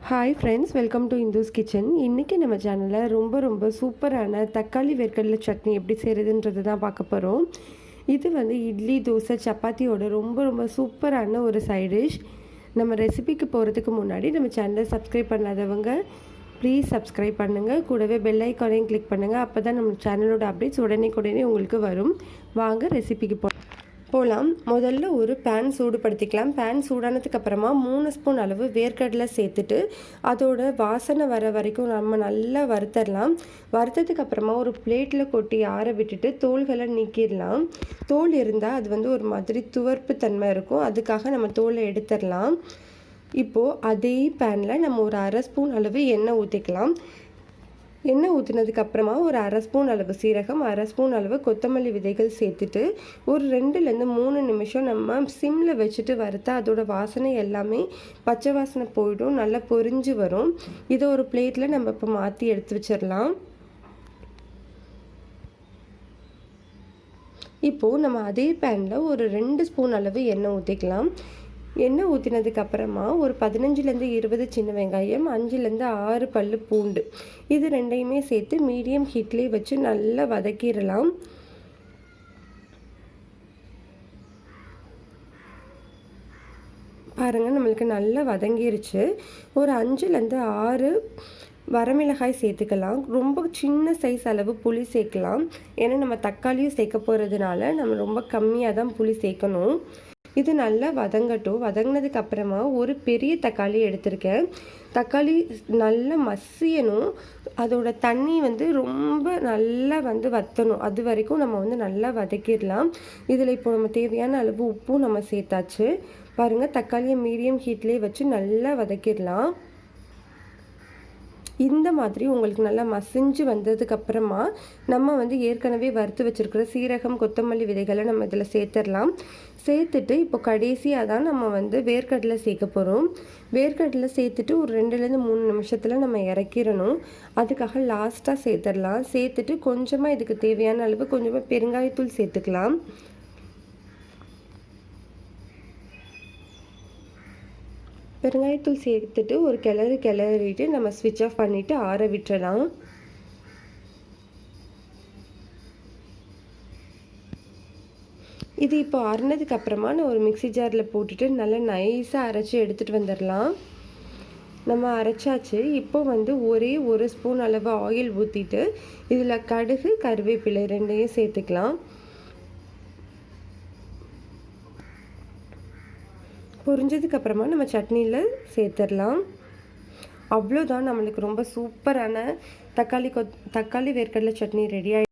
Hi friends, welcome to Indhu's kitchen. இன்றைக்கி நம்ம சேனலில் ரொம்ப சூப்பரான தக்காளி வேர்க்கடலை சட்னி எப்படி செய்கிறதுன்றது தான் பார்க்க போகிறோம். இது வந்து இட்லி, தோசை, சப்பாத்தியோட ரொம்ப சூப்பரான ஒரு சைட் டிஷ். நம்ம ரெசிபிக்கு போகிறதுக்கு முன்னாடி நம்ம சேனலை சப்ஸ்கிரைப் பண்ணாதவங்க ப்ளீஸ் சப்ஸ்கிரைப் பண்ணுங்கள். கூடவே பெல் ஐக்கானையும் கிளிக் பண்ணுங்கள். அப்போ தான் நம்ம சேனலோட அப்டேட்ஸ் உடனே உங்களுக்கு வரும். வாங்க ரெசிபிக்கு போகலாம். முதல்ல ஒரு பேன் சூடுபடுத்திக்கலாம். பேன் சூடானதுக்கு அப்புறமா 3 ஸ்பூன் அளவு வேர்க்கடலை சேர்த்துட்டு அதோட வாசனை வர வரைக்கும் நம்ம நல்லா வறுத்தரலாம். வறுத்ததுக்கு அப்புறமா ஒரு பிளேட்டில் கொட்டி ஆற விட்டுட்டு தோல்களை நீக்கிடலாம். தோல் இருந்தால் அது வந்து ஒரு மாதிரி துவர்ப்பு தன்மை இருக்கும். அதுக்காக நம்ம தோலை எடுத்துடலாம். இப்போது அதே பேனில் நம்ம ஒரு அரை ஸ்பூன் அளவு எண்ணெய் ஊற்றிக்கலாம். எண்ணெய் ஊற்றினதுக்கப்புறமா ஒரு அரை ஸ்பூன் அளவு சீரகம், அரை ஸ்பூன் அளவு கொத்தமல்லி விதைகள் சேர்த்துட்டு ஒரு 2லேருந்து 3 நிமிஷம் நம்ம சிம்மில் வச்சுட்டு வறுத்தா அதோட வாசனை எல்லாமே பச்சை வாசனை போயிடும், நல்லா பொரிஞ்சு வரும். இதை ஒரு பிளேட்டில் நம்ம இப்போ மாற்றி எடுத்து வச்சிடலாம். இப்போது நம்ம அதே பேனில் ஒரு 2 ஸ்பூன் அளவு எண்ணெய் ஊற்றிக்கலாம். எண்ணெய் ஊற்றினதுக்கப்புறமா ஒரு 15லேருந்து 20 சின்ன வெங்காயம், 5லேருந்து 6 பல் பூண்டு, இது ரெண்டையுமே சேர்த்து மீடியம் ஹீட்லேயே வச்சு நல்லா வதக்கிடலாம். பாருங்கள், நம்மளுக்கு நல்லா வதங்கிருச்சு. ஒரு 5லேருந்து 6 வரமிளகாய் சேர்த்துக்கலாம். ரொம்ப சின்ன சைஸ் அளவு புளி சேர்க்கலாம். ஏன்னா நம்ம தக்காளியும் சேர்க்க போகிறதுனால நம்ம ரொம்ப கம்மியாக தான் புளி சேர்க்கணும். இது நல்லா வதங்கட்டும். வதங்கினதுக்கு அப்புறமா ஒரு பெரிய தக்காளி எடுத்திருக்கேன். தக்காளி நல்லா மசியணும். அதோட தண்ணி வந்து ரொம்ப நல்லா வந்து வற்றணும். அது வரைக்கும் நம்ம வந்து நல்லா வதக்கிடலாம். இதில் இப்போ நம்ம தேவையான அளவு உப்பும் நம்ம சேர்த்தாச்சு. பாருங்கள், தக்காளியை மீடியம் ஹீட்லேயே வச்சு நல்லா வதக்கிடலாம். இந்த மாதிரி உங்களுக்கு நல்லா மசிஞ்சு வந்ததுக்கப்புறமா நம்ம வந்து ஏற்கனவே வறுத்து வச்சுருக்கிற சீரகம், கொத்தமல்லி விதைகளை நம்ம இதில் சேர்த்துடலாம். சேர்த்துட்டு இப்போ கடைசியாக தான் நம்ம வந்து வேர்க்கடலை சேர்க்க போகிறோம். வேர்க்கடலை சேர்த்துட்டு ஒரு 2லேருந்து 3 நிமிஷத்தில் நம்ம இறக்கிடணும். அதுக்காக லாஸ்ட்டாக சேர்த்துடலாம். சேர்த்துட்டு கொஞ்சமாக இதுக்கு தேவையான அளவு கொஞ்சமாக பெருங்காயத்தூள் சேர்த்துக்கலாம். பெருங்காயத்தூள் சேர்த்துட்டு ஒரு கிளறிட்டு நம்ம ஸ்விட்ச் ஆஃப் பண்ணிவிட்டு ஆற விட்டுறலாம். இது இப்போ ஆறுனதுக்கு அப்புறமா நான் ஒரு மிக்ஸி ஜாரில் போட்டுட்டு நல்லா நைஸாக அரைச்சி எடுத்துகிட்டு வந்துடலாம். நம்ம அரைச்சாச்சு. இப்போ வந்து ஒரே ஒரு ஸ்பூன் அளவு ஆயில் ஊற்றிட்டு இதில் கடுகு, கருவேப்பிலை ரெண்டையும் சேர்த்துக்கலாம். பொரிஞ்சதுக்கப்புறமா நம்ம சட்னியில் சேர்த்துடலாம். அவ்வளோதான், நம்மளுக்கு ரொம்ப சூப்பரான தக்காளி வேர்க்கடலை சட்னி ரெடி ஆகிடுச்சு.